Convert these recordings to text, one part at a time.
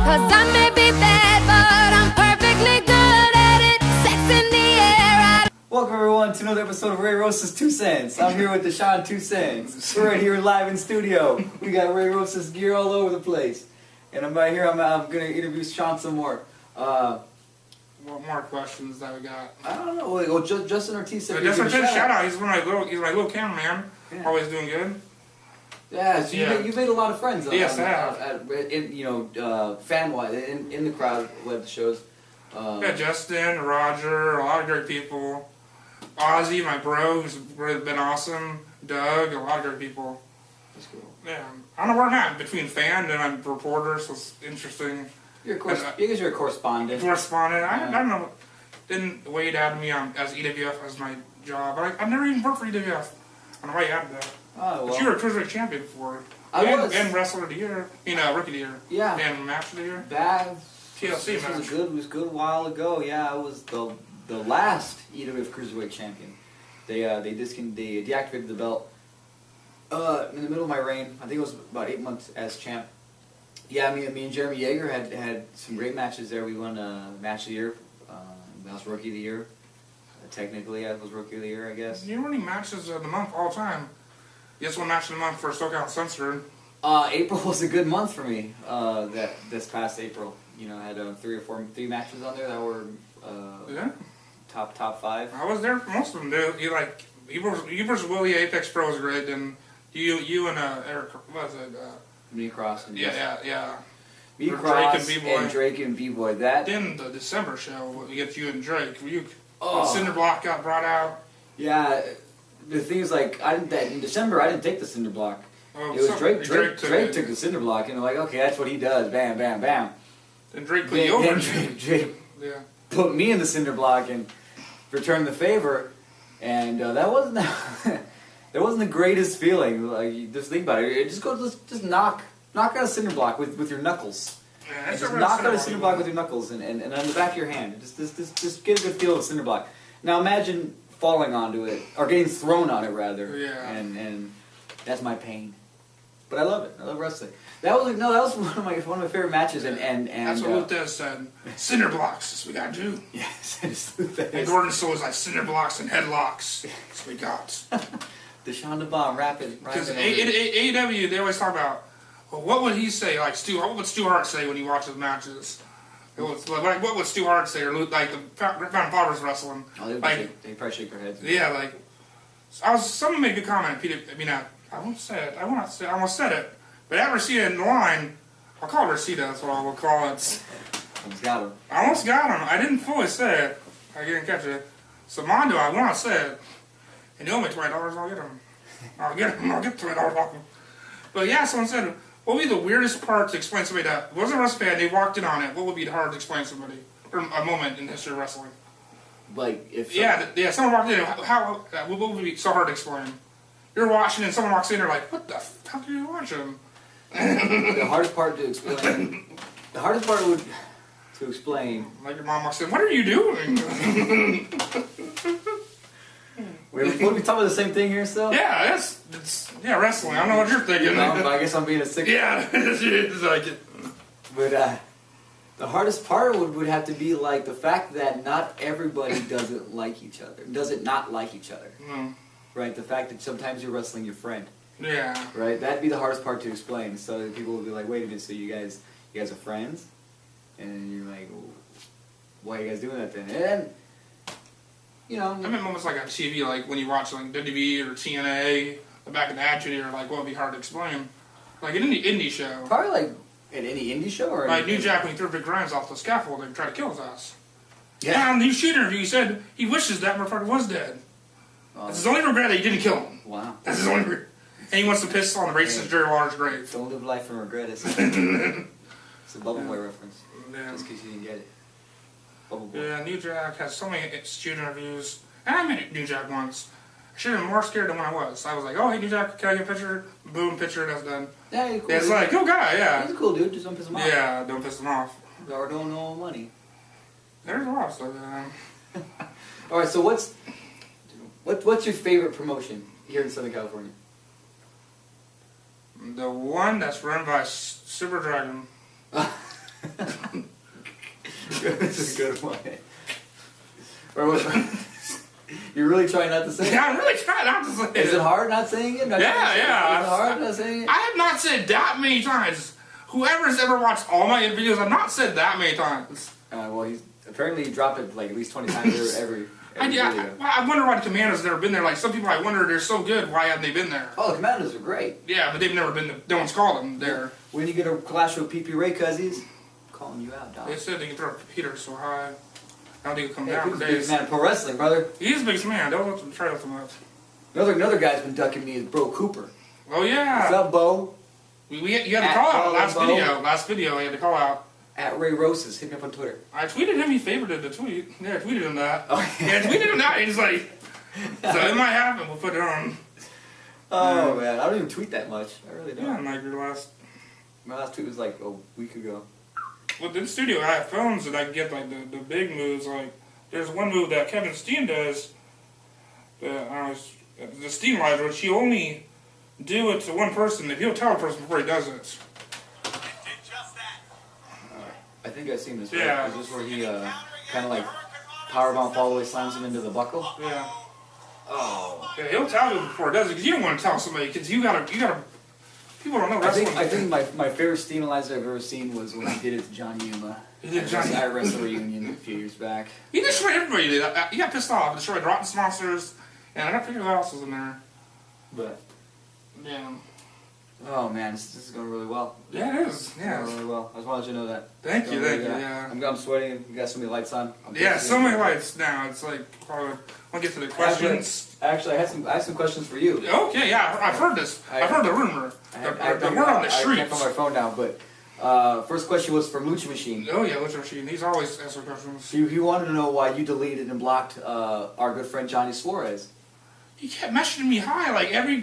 'Cause I may be bad, but I'm perfectly good at it. Sex in the air. Welcome everyone to another episode of Ray Rosas 2 Cents. I'm here with dashawns2cents. We're right here live in studio. We got Ray Rosas gear all over the place. And I'm right here, I'm gonna interview Sean some more. What more questions that we got? I don't know. Well, Justin Ortiz said Justin Ortiz, shout out. He's my little cameraman. Yeah. Always doing good. Yeah, so Yeah. you made a lot of friends. Yes, I have. Fan-wise, in the crowd at the shows. Yeah, Justin, Roger, a lot of great people. Ozzy, my bro, who's really been awesome. Doug, a lot of great people. That's cool. Yeah, I don't know where I'm at between fan and I'm a reporter, so it's interesting. You're a correspondent. Correspondent. I don't know. Didn't Wade add me on as EWF as my job. I've never even worked for EWF. I don't know why you added that. Oh, well. But you were a cruiserweight champion before. I was. And wrestler of the year. Rookie of the year. Yeah. And match of the year. That TLC match. It was a good while ago. Yeah, I was the last EWF Cruiserweight champion. They deactivated the belt in the middle of my reign. I think it was about 8 months as champ. Yeah, me and Jeremy Yeager had some great matches there. We won match of the year. I was rookie of the year. Technically, I was rookie of the year, I guess. You're winning matches of the month all the time. You just won match of the month for SoCal Uncensored. April was a good month for me. This past April, I had three matches on there that were Yeah. top five. I was there for most of them, dude. You versus Willie Apex Pro was great, and you and Eric, what was it? Me Cross and Yeah. Me For Cross Drake and B-Boy. and Drake and B-Boy. That Then the December show, we get you and Drake. Oh. Cinder Block got brought out. yeah. The thing is, like, in December I didn't take the cinder block. Oh, It was so- Drake took took the cinder block, and they're like, okay, that's what he does. Bam, bam, bam. And Drake put you over. Then Drake Yeah. put me in the cinder block and returned the favor, and that wasn't that wasn't the greatest feeling. Like, just think about it. Just knock out a cinder block with your knuckles. Yeah, Just knock out a cinder block with your knuckles and on the back of your hand. Just get a good feel of a cinder block. Now imagine falling onto it, or getting thrown on it rather. Yeah. And that's my pain. But I love it. I love wrestling. That was one of my favorite matches. And That's what Luthez said. Cinder blocks, that's what we gotta do. Yes, And Gordon still was like cinder blocks and headlocks. That's what we got. Deshaun the Bomb, rapid. Because AEW, they always talk about, well, what would he say? Like what would Stu Hart say when he watches matches? What would Stu Hart say, or like the Found Fathers wrestling? Oh, they probably shake their heads. Yeah, like someone made a good comment. I won't say it. I almost said it. But at Rosita in the line, I'll call it Rosita. That's what I will call it. Almost got him. I almost got him. I didn't fully say it. I didn't catch it. So Mondo, I want to say it. And you owe me $20. I'll get him. I'll get $20 off him. But yeah, someone said, what would be the weirdest part to explain to somebody that wasn't a wrestling fan, they walked in on it? What would be hard to explain to somebody? Or a moment in the history of wrestling? Like, if... Someone walked in, what would be so hard to explain? You're watching and someone walks in, you're like, what the fuck are you watching? The hardest part to explain... Like your mom walks in, what are you doing? Wait, we talking about the same thing here still? Yeah, it's wrestling. I don't know what you're thinking. I guess I'm being a sick... Yeah, it's like it. But the hardest part would have to be like the fact that not everybody doesn't like each other. Doesn't not like each other. Mm. Right? The fact that sometimes you're wrestling your friend. Yeah. Right? That'd be the hardest part to explain. So people would be like, wait a minute, so you guys are friends? And you're like, well, why are you guys doing that then? And I mean, moments like on TV, like when you watch like WWE or TNA, the back of the Attitude Era, like what would be hard to explain? Like an indie show. Probably like at any indie show or like New Jack when he threw Big Grimes off the scaffold and tried to kill his ass. Yeah. And in the shoot interview, he said he wishes that motherfucker was dead. That's his only regret that he didn't kill him. Wow. That's his only regret. And he wants to piss on the racist Jerry Lawler's grave. Don't live life and regret it. It's a Bubble Boy reference. Yeah. Just in case you didn't get it. Bubble Boy. Yeah, New Jack has so many shoot interviews. And I met New Jack once. I should have been more scared than when I was. I was like, oh, hey, New Jack, can I get a picture? Boom, picture, that's done. Yeah, he's cool. Yeah, it's like, cool guy, yeah. He's a cool dude, just don't piss him off. Yeah, don't piss him off. Or don't know money. There's a lot of stuff, Alright, so what's your favorite promotion here in Southern California? The one that's run by Super Dragon. That's a good one. Or what? You're really trying not to say it? Yeah, I'm really trying not to say it. Is it hard not saying it? Yeah. Is it hard not saying it? I have not said that many times. Whoever's ever watched all my videos, I've not said that many times. Well, he's apparently dropped it like at least 20 times every video. I wonder why the Commandos never been there. Like some people, I wonder they're so good. Why haven't they been there? Oh, the Commandos are great. Yeah, but they've never been. No one's called them there. When you get a clash with PP Ray Cuzzies, calling you out, dog. They said they can throw Peter so high. I don't think he'll come down for He's a big days. man of pro wrestling, brother. He's a big man. Don't let them try that so much. Another guy's been ducking me is Bro Cooper. Oh yeah. What's up, Bo? You had to call out last video. You had to call out. At Ray Rosas, hit me up on Twitter. I tweeted him. He favorited the tweet. Yeah, I tweeted him that. Oh, yeah, I tweeted him that. He's like, so it might happen. We'll put it on. Oh man, I don't even tweet that much. I really don't. Yeah, like My last tweet was like a week ago. Well, in the studio, I have phones that I can get like the big moves. Like there's one move that Kevin Steen does. The Steen Rider, which he only do it to one person. If he'll tell a person before he does it. I think I've seen this. Right? Yeah. Is this where he kind of like powerbomb all the way slams him into the buckle? Yeah. Oh. Yeah, he'll tell you before he does it because you don't want to tell somebody because you gotta. People don't know wrestling. I think my favorite Steen Eliza I've ever seen was when he did it to Johnny Yuma. He did Johnny. I Wrestle Reunion a few years back. He destroyed everybody. He got pissed off. Destroyed Rotten Monsters, and I don't forget what else was in there. But Yeah. oh man, this is going really well. Yeah, it is. It's Yeah. going really well. I just wanted you to know that. Thank you. Yeah. I'm sweating. You got so many lights on. Yeah, so many lights now. It's like probably. I'll get to the questions. Actually, I have some questions for you. Okay, yeah, I've heard this. I've heard the rumor. The word on the I can't streets. find my phone now, but first question was from Lucha Machine. Oh yeah, Lucha Machine. He's always answering questions. He wanted to know why you deleted and blocked our good friend Johnny Suarez. He kept messaging me hi like every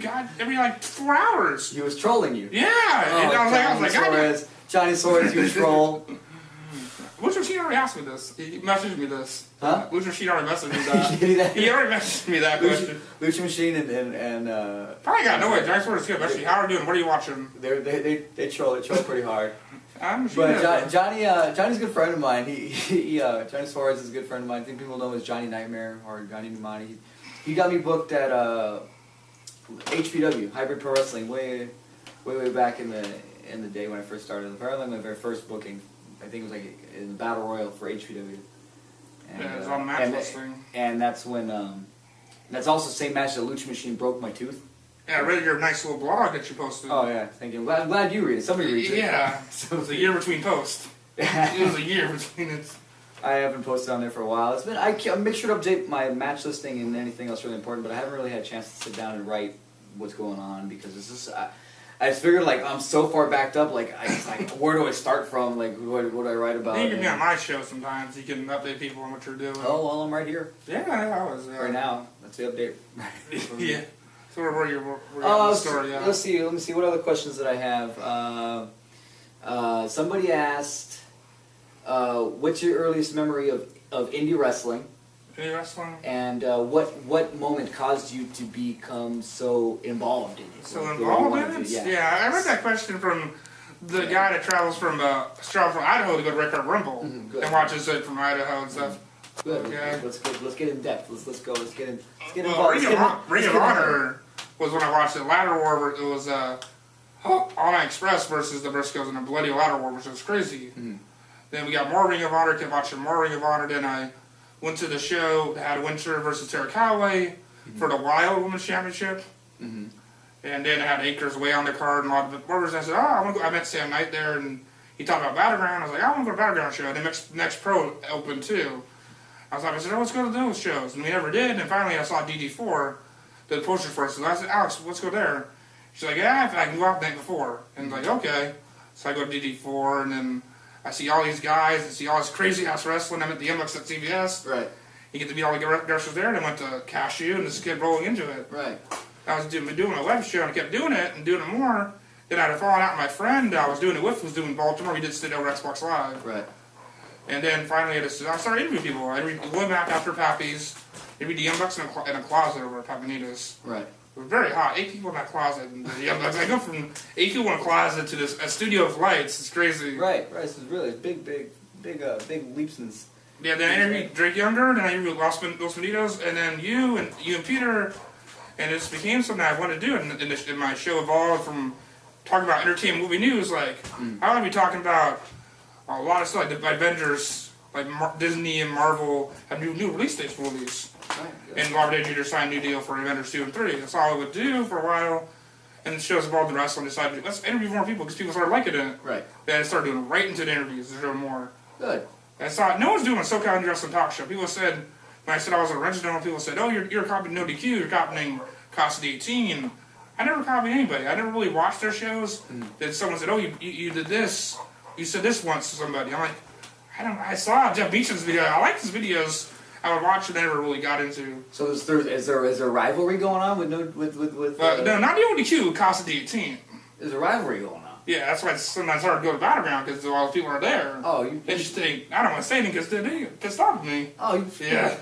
like 4 hours. He was trolling you. Yeah, and I was like, Suarez, Johnny Suarez, you troll. Lucha Machine already asked me this. He messaged me this. Huh? Lucha Machine already messaged me that. He already messaged me that question. Lucha Machine and Probably got no way. Johnny Suarez is good. Actually, how are you doing? What are you watching? they troll pretty hard. I'm sure. But Johnny's a good friend of mine. Johnny Suarez is a good friend of mine. I think people know him as Johnny Nightmare or Johnny Numani. He got me booked at HPW, Hybrid Pro Wrestling, way back in the day when I first started. Apparently my very first booking, I think it was like in the Battle Royal for HPW. And, Yeah, it was on the match listing. And that's when that's also the same match that Lucha Machine broke my tooth. Yeah, I read your nice little blog that you posted. Oh yeah, thank you. I'm glad you read it. Somebody reads it. Yeah, so it was a year between posts. It was a year between it. I haven't posted on there for a while. It's been I make sure to update my match listing and anything else really important, but I haven't really had a chance to sit down and write what's going on because it's just I just figured like I'm so far backed up. Like where do I start from? Like what do I write about? You can be on my show sometimes. You can update people on what you're doing. Oh well, I'm right here. Yeah, I was. Right now, that's the update. Yeah. So where you're the story? Yeah. Let me see. What other questions that I have? Somebody asked, "What's your earliest memory of indie wrestling?" Indie wrestling. And what moment caused you to become so involved in it? So Like, involved in it? Yeah. I read that question from the guy that travels from Idaho to go to Red Cup Rumble Mhm, good. and watches it from Idaho and stuff. Good. Okay. Let's get in depth. Let's get Well, involved. Ring of Honor was when I watched it. Ladder War. It was All Night Express versus the Briscoes in a bloody ladder war, which was crazy. Mhm. Then we got more Ring of Honor. Kept watching more Ring of Honor. Then I went to the show that had Winter versus Tara Calloway for the Wild Women's Championship. Mm-hmm. And then I had Acres way on the card and a lot of orders. I said, I met Sam Knight there and he talked about Battleground. I was like, I want to go to Battleground show. And then Next Pro opened too. I said, let's go to those shows. And we never did. And finally I saw DD4, the poster for us. And I said, Alex, let's go there. She's like, yeah, I can go out the night before. And I was like, okay. So I go to DD4 and then I see all these guys and see all this crazy ass wrestling. I'm at the MX at CBS. Right. You get to meet all the wrestlers there. And I went to Cashew and just kept rolling into it. Right. I was doing a web show and I kept doing it and doing it more. Then I had fallen out with my friend I was doing it with was doing Baltimore. We did sit over Xbox Live. Right. And then finally I started interviewing people. I interviewed Willie Mack after Pappy's. Interviewed the Young Bucks in a closet over at Papanitas. Right. It was very hot. 8 people in that closet. And the Young Bucks. I go from 8 people in a closet to a studio of lights. It's crazy. Right. Right. So it's really a big big leaps in. Yeah, then I interviewed Drake Younger, then I interviewed Los Benditos, and then you and Peter, and it just became something I wanted to do. And my show evolved from talking about entertainment movie news, like I want to be talking about a lot of stuff, like the Avengers, like Disney and Marvel have new release dates for movies. Right, And Robert Downey Jr. signed a new deal for Avengers 2 and 3. That's all I would do for a while. And the show's evolved in wrestling, decided, let's interview more people because people started liking it. Right. Then I started doing it right into the interviews to show more. Good. I saw no one's doing a SoCal Indie Wrestling talk show. People said, when I said I was original, people said, oh, you're copying No DQ, you're copying Casa 18. I never copied anybody. I never really watched their shows. Then someone said, oh, you did this. You said this once to somebody. I'm like, I saw Jeff Beecham's video. I liked his videos. I would watch it. I never really got into. So is there a rivalry going on with no, not the ODQ, Casa 18. There's a rivalry going on. Yeah, that's why it's sometimes hard to go to Battleground because all the people are there. Oh, they just think I don't want to say anything because they pissed off at me. Oh,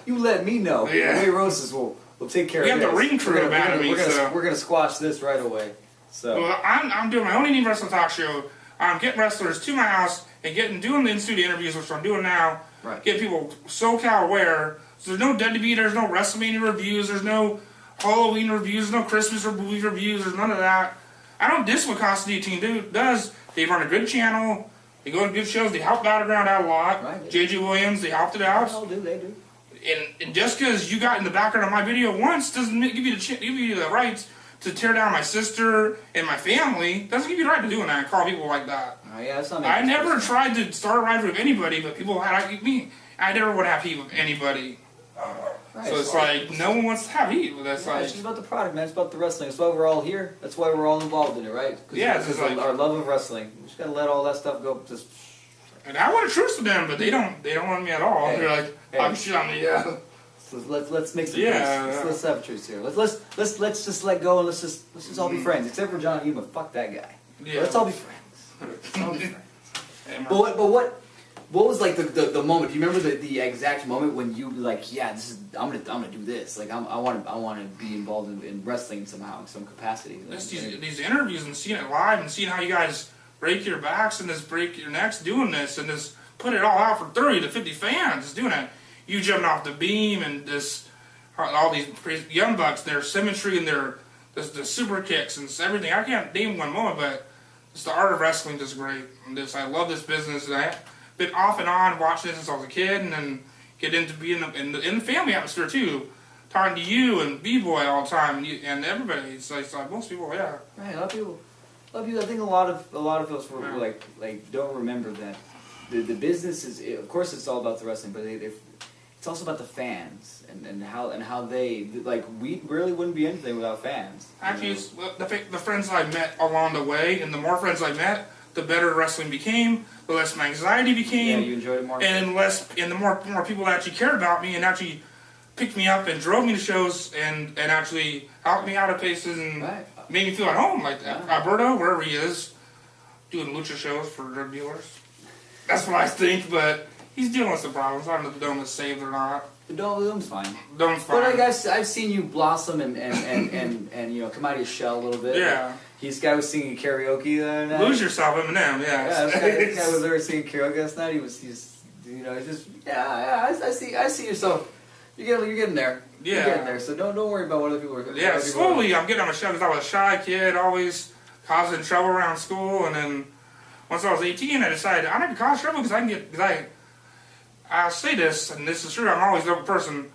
you let me know. Yeah. Ray Rosas will take care we of this. We have the ring crew about me. We're gonna squash this right away. So well, I'm doing my own indie wrestling talk show. I'm getting wrestlers to my house and doing the in-studio interviews, which I'm doing now. Right. Get people SoCal aware. So there's no deadbeat, there's no WrestleMania reviews, there's no Halloween reviews, no Christmas or movie reviews, there's none of that. I don't diss what Casa 18 does. They run a good channel. They go to good shows. They help Battleground out a lot. Right. J.J. Williams, they helped it out. They do. And just because you got in the background of my video once doesn't give you the right to tear down my sister and my family. Doesn't give you the right to doing that. Call people like that. Oh, yeah, that's not. I never tried to start a rivalry with anybody, but people had me. I never would have heat with anybody. Right. So it's like no one wants to have heat with us. Yeah, it's just about the product, man. It's about the wrestling. That's why we're all here. That's why we're all involved in it, right? Yeah, because our love of wrestling. We just gotta let all that stuff go. Just. And I want a truce with them, but they don't want me at all. Hey, They're like, I'm shit on me. Yeah. So let's make some Yeah, truce. yeah. Let's have a truce here. Let's just let go and let's just all be friends. Except for John Yuma. Fuck that guy. Yeah. Let's all be friends. Let's all be friends. Yeah, What was like the moment? Do you remember the exact moment when you like, yeah, I'm gonna do this. Like I want to be involved in wrestling somehow in some capacity. Just these interviews and seeing it live and seeing how you guys break your backs and just break your necks doing this and just put it all out for 30 to 50 fans just doing it. You jumping off the beam and just all these young bucks, their symmetry and their the super kicks and everything. I can't name one moment, but just the art of wrestling is great. And I love this business. And I've been off and on watching this since I was a kid, and then get into being in the family atmosphere too. Talking to you and B-Boy all the time, and everybody. It's like most people, yeah. Right, a lot of people. I think a lot of us were like don't remember that the business is, of course, it's all about the wrestling, but it's also about the fans and how they like. We really wouldn't be anything without fans. Actually, it's the friends I met along the way, and the more friends I met, the better wrestling became, the less my anxiety became. Yeah, you enjoyed it more. And the more people that actually cared about me and actually picked me up and drove me to shows and actually helped me out of places and made me feel at home. Like Alberto, wherever he is, doing lucha shows for drug dealers. That's what I think, but he's dealing with some problems. I don't know if the dome is saved or not. The dome's fine. Dome's fine. But I've seen you blossom and you know, come out of your shell a little bit. Yeah. This guy was singing karaoke the other night. Lose yourself, Eminem. Yeah. This guy was there singing karaoke last night. He's you know, he's just I see yourself. You're getting there. Yeah. You're getting there. So don't worry about what other people are. Yeah. Slowly, I'm getting on my show because I was a shy kid, always causing trouble around school, and then once I was 18, I decided I need to cause trouble because I'll say this, and this is true. I'm always the person.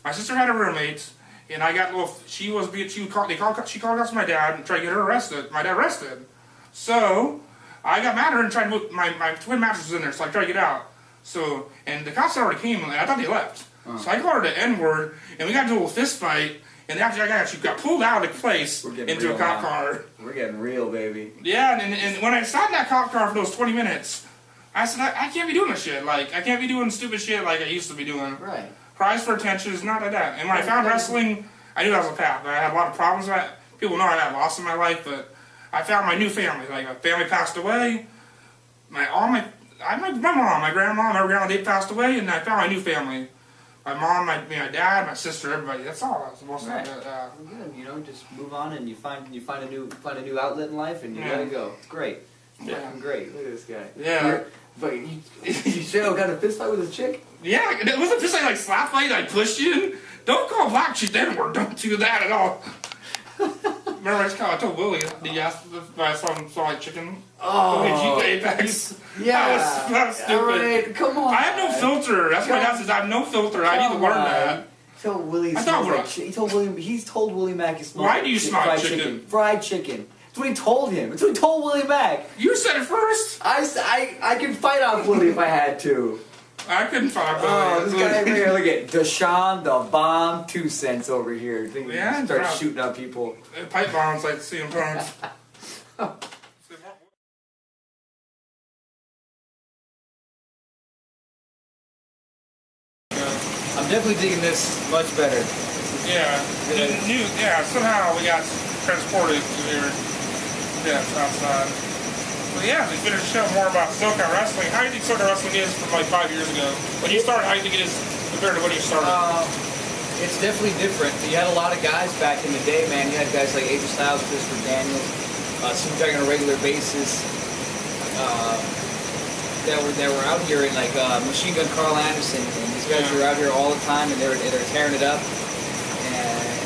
My sister had a roommate, and I got she called out to my dad and tried to get her arrested. My dad arrested. So I got mad at her and tried to move my twin mattress was in there, so I tried to get out. So and the cops already came, and I thought they left. So I called her the N-word, and we got into a little fist fight. And after I actually got pulled out of the place into a cop car. We're getting real, baby. Yeah, and when I sat in that cop car for those 20 minutes, I said, I can't be doing this shit. Like, I can't be doing stupid shit like I used to be doing. Right. Cries for attention is not like that. And when I found wrestling, I knew that was a path. I had a lot of problems with that. People know I had loss in my life, but I found my new family. Like, my family passed away. My mom, my grandma, my grandma, they passed away, and I found my new family. My mom, my dad, my sister, everybody. That's all. That's most right. of it. Good. You know, just move on, and you find a new outlet in life, and you let it go. It's great. fucking great. Look at this guy. Yeah. But you Joe got a fist fight with a chick? Yeah, it wasn't just like slap fight. I pushed you. Don't call black chick the N-word. Don't do that at all. Remember, I told Willie. He asked if I saw like chicken. Oh, Apex. yeah. That was stupid. All right, come on. I have no filter. That's what my dad says. I have no filter. I need to learn that. Tell Willie. He told William. He's told Willie Mack he smells. Why do you smell fried chicken? Fried chicken. That's what he told him. That's what he told Willie Mack. You said it first. I could fight off Willie if I had to. I couldn't find Oh, this guy over here, look at Deshaun the Bomb 2 cents over here. Think Yeah, start wow. shooting at people. Pipe bombs like CM Punk's. I'm definitely digging this much better. Yeah. Somehow we got transported to here. Yeah, outside. But yeah, we finished the show more about SoCal wrestling. How do you think SoCal wrestling is from like 5 years ago? When you started, how do you think it is compared to when you started? It's definitely different. You had a lot of guys back in the day, man. You had guys like AJ Styles, Christopher Daniels, Super Dragon on a regular basis. That were out here, and like Machine Gun Carl Anderson, and these guys were out here all the time, and they're tearing it up.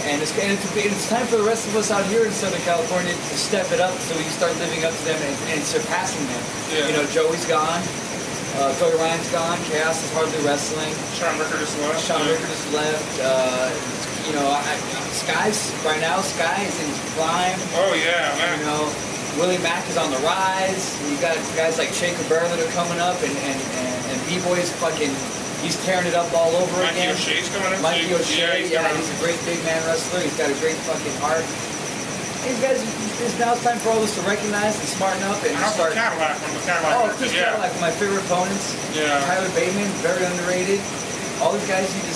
And it's time for the rest of us out here in Southern California to step it up, so we can start living up to them and surpassing them. Yeah. You know, Joey's gone, Cody Ryan's gone, Chaos is hardly wrestling. Sean Rickard just left. You know, Sky's right now. Sky is in his prime. Oh yeah, man. You know, Willie Mack is on the rise. You got guys like Che Cabrera that are coming up, and B-Boy's fucking. He's tearing it up all over again. Mikey O'Shea's coming up. Mikey O'Shea, he's a great big man wrestler. He's got a great fucking heart. These guys, now it's time for all of us to recognize and smarten up and start. Cadillac, one of the Cadillac. Oh, Chris Cadillac, my favorite opponents. Yeah. Tyler Bateman, very underrated. All these guys, you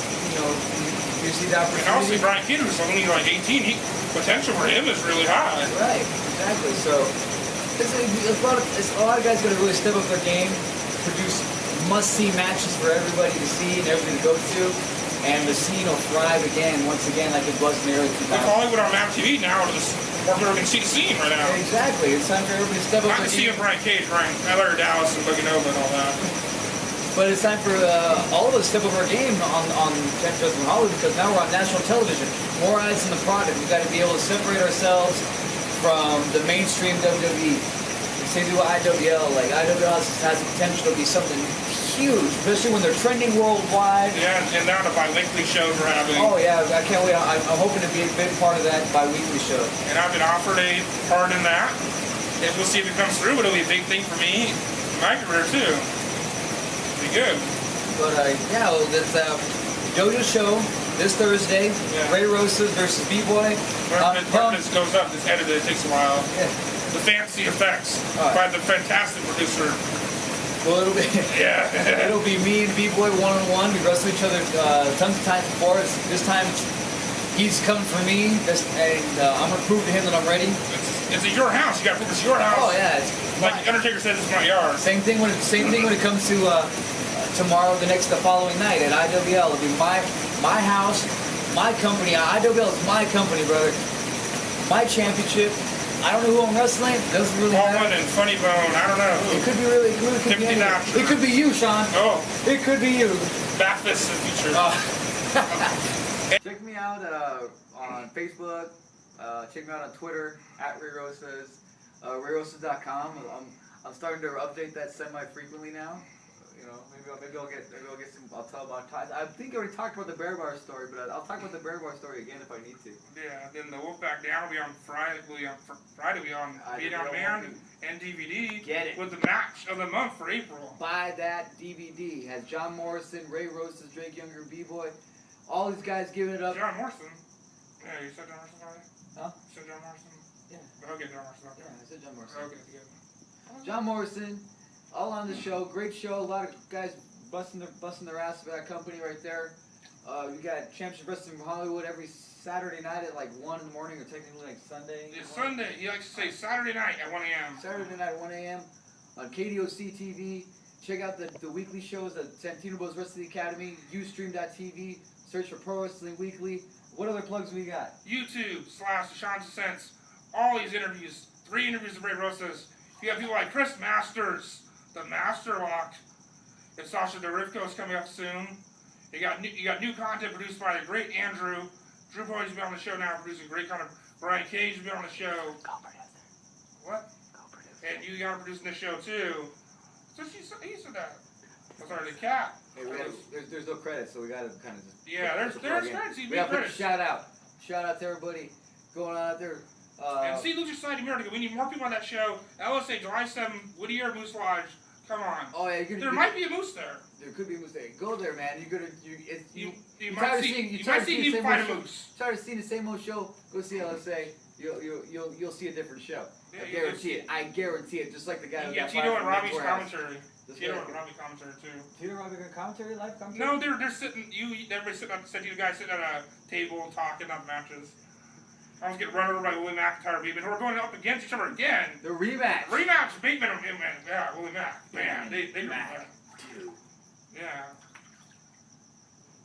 see the opportunity. And also Brian Peters, only like 18. Potential for him is really high. Right, exactly. So, it's a lot of guys got to really step up their game, produce must-see matches for everybody to see and everybody to go to, and the scene will thrive once again, like it was in the early 2000s. With Hollywood on MAP TV now, more people can see the scene right now. Exactly. It's time for everybody to step up. I can see Brian Cage, Brian Larry Dallas, and Boogie Nova and all that. But it's time for all of us to step up our game on Championship Wrestling Hollywood, because now we're on national television. More eyes on the product. We've got to be able to separate ourselves from the mainstream WWE. Same thing with IWL. Like IWL has the potential to be something huge, especially when they're trending worldwide. Yeah, and now the bi-weekly shows we're having. Oh yeah, I can't wait. I'm hoping to be a big part of that bi-weekly show. And I've been offered a part in that. And we'll see if it comes through, but it'll be a big thing for me in my career too. It'll be good. But yeah, well, that's JoJo's show this Thursday. Yeah. Ray Rosas versus B-Boy. When this goes up, it's edited. It takes a while. Yeah. The fancy effects by the fantastic producer. Well, it'll be me and B-Boy one-on-one. We wrestled each other tons of times before. This time, he's coming for me, and I'm gonna prove to him that I'm ready. It's your house. You gotta prove it's your house. Oh yeah, like Undertaker says, it's my yard. Same thing when it comes to tomorrow, the following night at IWL. It'll be my house, my company. IWL is my company, brother. My championship. I don't know who I'm wrestling. Doesn't really matter. Baldwin and Funny Bone. I don't know who. It could be anyone. It could be you, Sean. Oh. It could be you. Bathfist in the future. Check me out on Facebook. Check me out on Twitter at Ray Rosas. RayRosas.com. I'm starting to update that semi-frequently now. You know, maybe I'll get some. I'll tell about ties. I think I already talked about the Bear Bar story, but I'll talk about the Bear Bar story again if I need to. Yeah, then the Wolfpack Down will be on Friday. Friday will be on Video on Demand and DVD. Get it with the match of the month for April. Buy that DVD. Has John Morrison, Ray Rosas, Drake Younger, B-Boy, all these guys giving it up. John Morrison. Yeah, you said John Morrison already. Huh? You said John Morrison. Yeah. Okay, John Morrison. Okay. Yeah, I said John Morrison. Okay, good. John Morrison, all on the show. Great show. A lot of guys busting their ass for that company right there. We got Championship Wrestling from Hollywood every Saturday night at like 1 in the morning, or technically like Sunday. It's Sunday. He likes to say Saturday night at 1 a.m. Saturday night at 1 a.m. on KDOC TV. Check out the weekly shows at Santino Bros Wrestling Academy, Ustream.tv. Search for Pro Wrestling Weekly. What other plugs we got? YouTube / dashawns2cents. All these interviews. 3 interviews of Ray Rosas. You have people like Chris Masters, the Master Lock. And Sasha Derivko is coming up soon. You got new content produced by the great Andrew. Drew Boyd's been on the show now, producing great content. Brian Cage will be on the show. What? And you got producing the show too. So he said that. I'm sorry, the cat. Hey, there's no credits, so we gotta kind of just. Yeah, there's credits. We gotta put a shout out to everybody going on out there. And see Lucha Society America. We need more people on that show. LSA July 7, Whittier Moose Lodge. Come on. Oh yeah, there might be a moose there. There could be a moose there. Go there, man. You might see him fight a moose. Tired of seeing the same old show? Go see LSA. You'll see a different show. Yeah, I guarantee it. I guarantee it. Just like the guy who got Tito fired and from Robbie's Mentor House. commentary. Tito and Robbie commentary too. Tito and Robbie got commentary, live commentary? No, they're sitting. Everybody's sitting on. You guys sitting at a table talking about matches. I was getting run over by Willie McIntyre, Bateman. We're going up against each other again. The rematch. Bateman and yeah, Willie Mack. Man, they Mack. Yeah.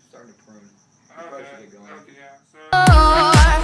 Starting to prune. Okay. Yeah. So.